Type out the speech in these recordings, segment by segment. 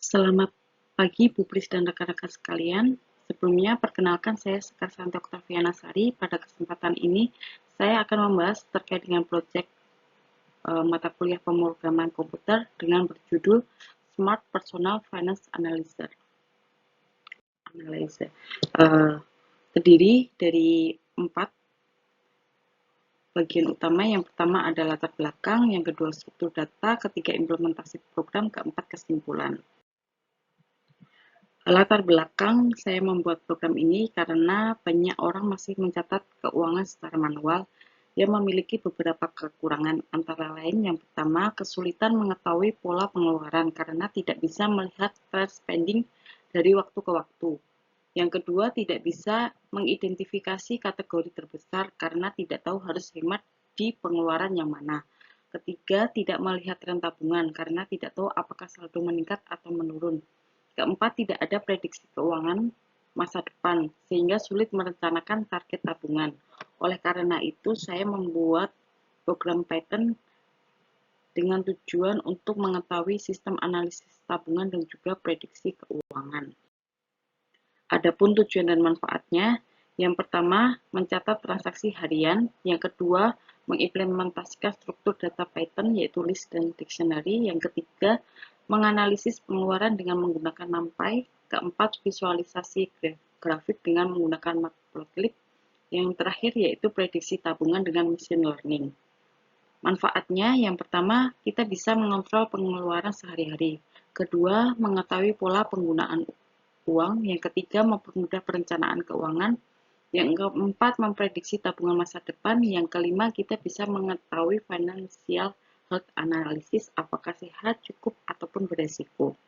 Selamat pagi Bu Pris dan rekan-rekan sekalian. Sebelumnya perkenalkan saya Sekar Santi Oktaviana Sari. Pada kesempatan ini saya akan membahas terkait dengan proyek mata kuliah pemrograman komputer dengan berjudul Smart Personal Finance Analyzer. Terdiri dari 4 bagian utama. Yang pertama ada latar belakang, yang kedua struktur data, ketiga implementasi program, keempat kesimpulan. Latar belakang saya membuat program ini karena banyak orang masih mencatat keuangan secara manual yang memiliki beberapa kekurangan, antara lain yang pertama kesulitan mengetahui pola pengeluaran karena tidak bisa melihat trend spending dari waktu ke waktu. Yang kedua, tidak bisa mengidentifikasi kategori terbesar karena tidak tahu harus hemat di pengeluaran yang mana. Ketiga, tidak melihat tren tabungan karena tidak tahu apakah saldo meningkat atau menurun. Keempat, tidak ada prediksi keuangan masa depan, sehingga sulit merencanakan target tabungan. Oleh karena itu, saya membuat program Python dengan tujuan untuk mengetahui sistem analisis tabungan dan juga prediksi keuangan. Adapun tujuan dan manfaatnya, yang pertama, mencatat transaksi harian, yang kedua, mengimplementasikan struktur data Python yaitu list dan dictionary, yang ketiga, menganalisis pengeluaran dengan menggunakan NumPy, keempat, visualisasi grafik dengan menggunakan Matplotlib, yang terakhir yaitu prediksi tabungan dengan machine learning. Manfaatnya, yang pertama, kita bisa mengontrol pengeluaran sehari-hari. Kedua, mengetahui pola penggunaan uang. Yang ketiga, mempermudah perencanaan keuangan. Yang keempat, memprediksi tabungan masa depan. Yang kelima, kita bisa mengetahui financial health analysis, apakah sehat, cukup, ataupun beresiko.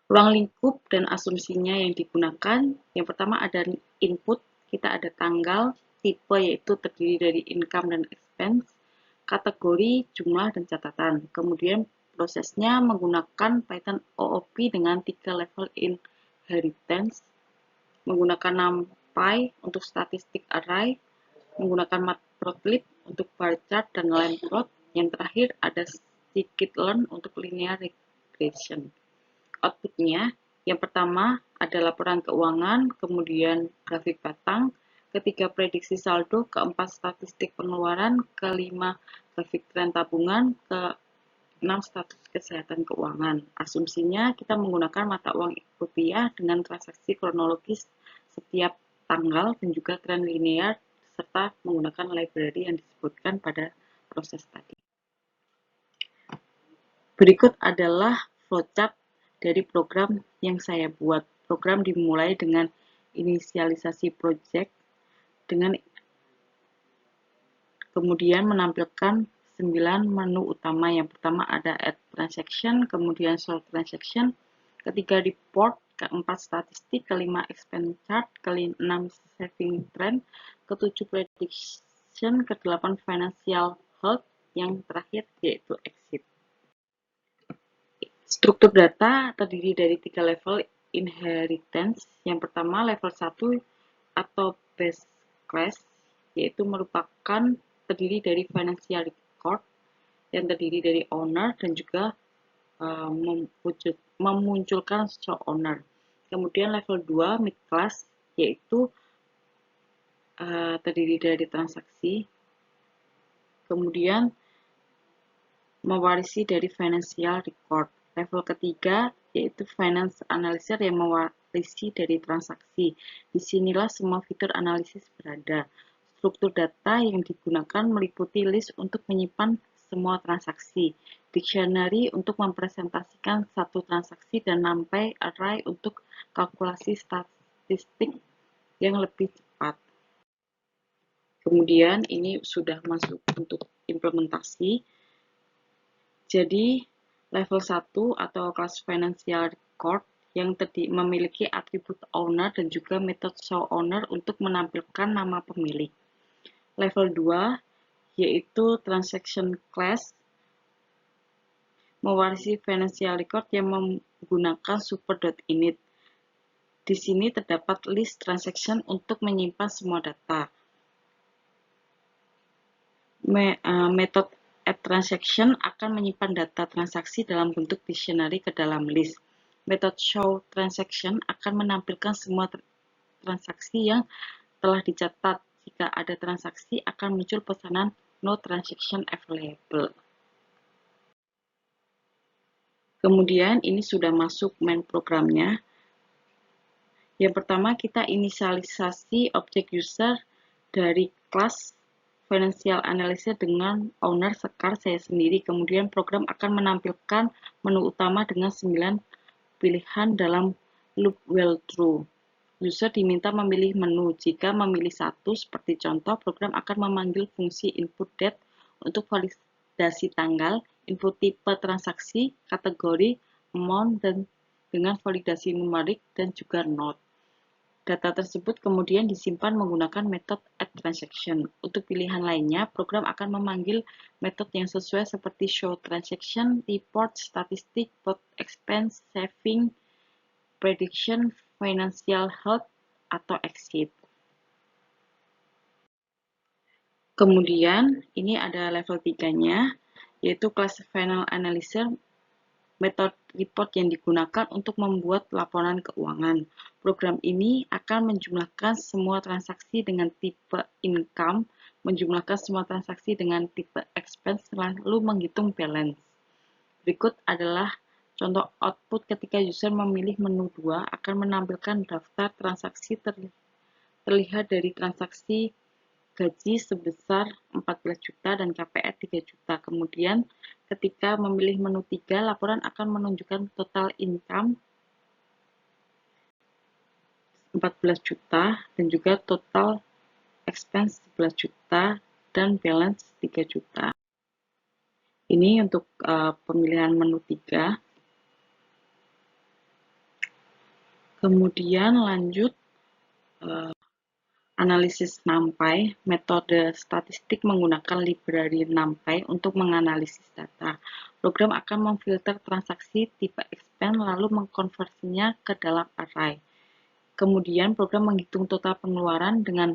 Ruang lingkup dan asumsinya yang digunakan, yang pertama ada input, kita ada tanggal, tipe yaitu terdiri dari income dan expense, kategori, jumlah, dan catatan. Kemudian prosesnya menggunakan Python OOP dengan 3 level inheritance, menggunakan NumPy untuk statistik array, menggunakan Matplotlib untuk bar chart dan line plot. Yang terakhir ada scikit-learn untuk linear regression. Outputnya, yang pertama ada laporan keuangan, kemudian grafik batang, ketiga prediksi saldo, keempat statistik pengeluaran, kelima grafik tren tabungan, keenam status kesehatan keuangan. Asumsinya kita menggunakan mata uang rupiah dengan transaksi kronologis setiap tanggal dan juga tren linear serta menggunakan library yang disebutkan pada proses tadi. Berikut adalah flowchart dari program yang saya buat. Program dimulai dengan inisialisasi project, dengan kemudian menampilkan 9 menu utama. Yang pertama ada add transaction, kemudian solve transaction, ketiga report, keempat statistik, kelima expense chart, keenam saving trend, ketujuh prediction, kedelapan financial health, yang terakhir yaitu exit. Struktur data terdiri dari 3 level inheritance. Yang pertama level 1 atau base class, yaitu merupakan terdiri dari financial record yang terdiri dari owner dan juga memunculkan show owner. Kemudian level 2 mid class, yaitu terdiri dari transaksi. Kemudian mewarisi dari financial record. Level ketiga yaitu finance analyzer yang mewarisi dari transaksi. Disinilah semua fitur analisis berada. Struktur data yang digunakan meliputi list untuk menyimpan semua transaksi, dictionary untuk mempresentasikan satu transaksi, dan NumPy array untuk kalkulasi statistik yang lebih cepat. Kemudian ini sudah masuk untuk implementasi. Jadi level 1 atau kelas financial record yang memiliki atribut owner dan juga metode show owner untuk menampilkan nama pemilik. Level 2 yaitu transaction class mewarisi financial record yang menggunakan super.init. Di sini terdapat list transaction untuk menyimpan semua data. Metode add transaction akan menyimpan data transaksi dalam bentuk dictionary ke dalam list. Metode show transaction akan menampilkan semua transaksi yang telah dicatat. Jika ada transaksi, akan muncul pesanan no transaction available. Kemudian ini sudah masuk main programnya. Yang pertama, kita inisialisasi objek user dari kelas Financial Analysis dengan owner Sekar saya sendiri. Kemudian program akan menampilkan menu utama dengan 9 pilihan dalam loop while true. User diminta memilih menu. Jika memilih satu, seperti contoh, program akan memanggil fungsi input date untuk validasi tanggal, input tipe transaksi, kategori, amount, dan dengan validasi numerik dan juga not. Data tersebut kemudian disimpan menggunakan metode add transaction. Untuk pilihan lainnya, program akan memanggil metode yang sesuai seperti show transaction, report, statistik, plot expense, saving, prediction, financial health, atau exit. Kemudian, ini ada level 3-nya, yaitu Class Final Analyzer, metode report yang digunakan untuk membuat laporan keuangan. Program ini akan menjumlahkan semua transaksi dengan tipe income, menjumlahkan semua transaksi dengan tipe expense, lalu menghitung balance. Berikut adalah contoh output ketika user memilih menu 2 akan menampilkan daftar transaksi terlihat dari transaksi gaji sebesar 14 juta dan KPR 3 juta. Kemudian ketika memilih menu 3, laporan akan menunjukkan total income 14 juta dan juga total expense 11 juta dan balance 3 juta. Ini untuk pemilihan menu 3. Kemudian lanjut analisis NumPy, metode statistik menggunakan library NumPy untuk menganalisis data. Program akan memfilter transaksi tipe expense lalu mengkonversinya ke dalam array. Kemudian program menghitung total pengeluaran dengan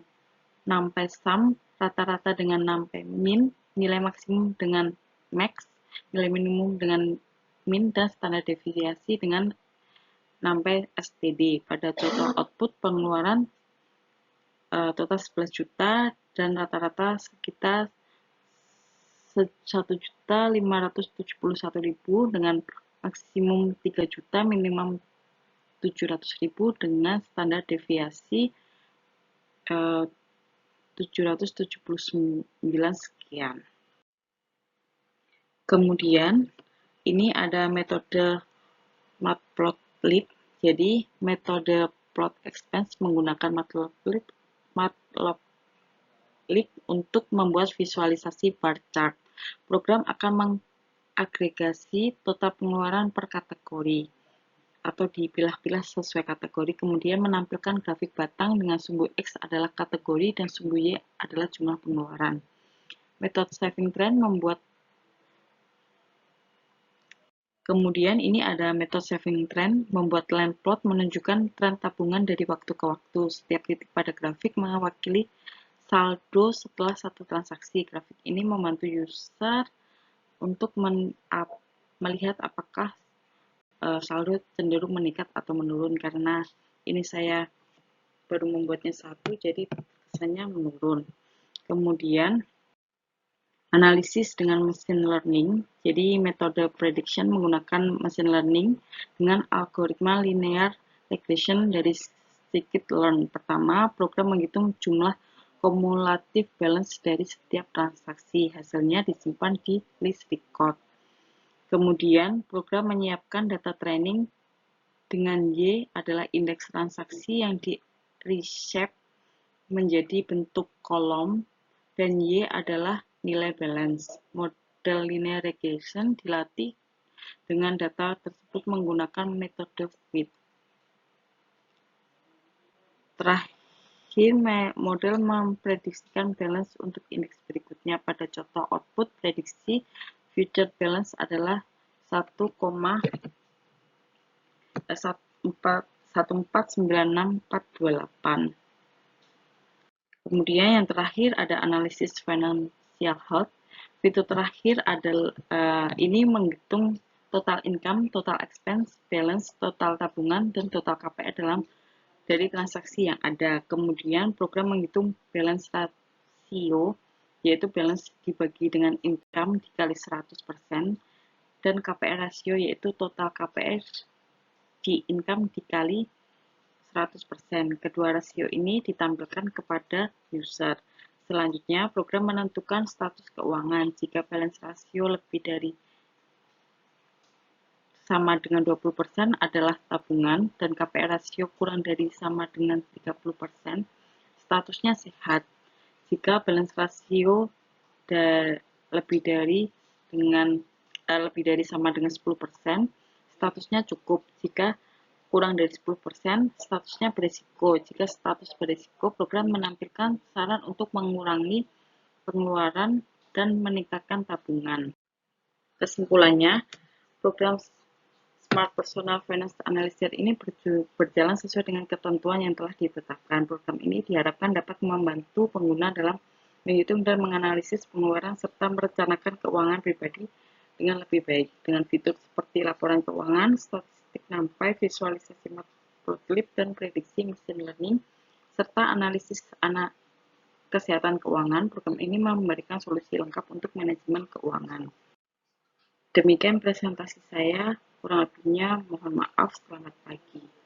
NumPy sum, rata-rata dengan NumPy min, nilai maksimum dengan max, nilai minimum dengan min, dan standar deviasi dengan NumPy std. Pada total output pengeluaran total 11 juta dan rata-rata sekitar 1.571.000 dengan maksimum 3 juta, minimum 700.000 dengan standar deviasi 779 sekian. Kemudian ini ada metode matplotlib. Jadi metode plot expense menggunakan matplotlib untuk membuat visualisasi bar chart. Program akan mengagregasi total pengeluaran per kategori atau dipilah-pilah sesuai kategori, kemudian menampilkan grafik batang dengan sumbu X adalah kategori dan sumbu Y adalah jumlah pengeluaran. Metode saving trend membuat Kemudian ini ada metode saving trend, membuat line plot menunjukkan tren tabungan dari waktu ke waktu. Setiap titik pada grafik mewakili saldo setelah satu transaksi. Grafik ini membantu user untuk melihat apakah saldo cenderung meningkat atau menurun, karena ini saya baru membuatnya satu, jadi kesannya menurun. Kemudian analisis dengan machine learning. Jadi metode prediction menggunakan machine learning dengan algoritma linear regression dari scikit-learn. Pertama, program menghitung jumlah kumulatif balance dari setiap transaksi. Hasilnya disimpan di list record. Kemudian, program menyiapkan data training dengan Y adalah indeks transaksi yang di-reshape menjadi bentuk kolom, dan Y adalah nilai balance. Model linear regression dilatih dengan data tersebut menggunakan metode fit. Terakhir, model memprediksikan balance untuk indeks berikutnya. Pada contoh output, prediksi future balance adalah 1,1496428. Kemudian yang terakhir ada analisis financial health. Fitur terakhir adalah ini menghitung total income, total expense, balance, total tabungan, dan total KPR dari transaksi yang ada. Kemudian program menghitung balance ratio, yaitu balance dibagi dengan income dikali 100%, dan KPR ratio yaitu total KPR di income dikali 100%. Kedua rasio ini ditampilkan kepada user. Selanjutnya, program menentukan status keuangan. Jika balance rasio lebih dari sama dengan 20% adalah tabungan dan KPR rasio kurang dari sama dengan 30%, statusnya sehat. Jika balance rasio lebih dari sama dengan 10%, statusnya cukup. Jika kurang dari 10%, statusnya berisiko. Jika status berisiko, program menampilkan saran untuk mengurangi pengeluaran dan meningkatkan tabungan. Kesimpulannya, program Smart Personal Finance Analyzer ini berjalan sesuai dengan ketentuan yang telah ditetapkan. Program ini diharapkan dapat membantu pengguna dalam menghitung dan menganalisis pengeluaran serta merencanakan keuangan pribadi dengan lebih baik. Dengan fitur seperti laporan keuangan, statistik nampai, visualisasi matplotlib, dan prediksi machine learning, serta analisis kesehatan keuangan, program ini memberikan solusi lengkap untuk manajemen keuangan. Demikian presentasi saya, kurang lebihnya mohon maaf, selamat pagi.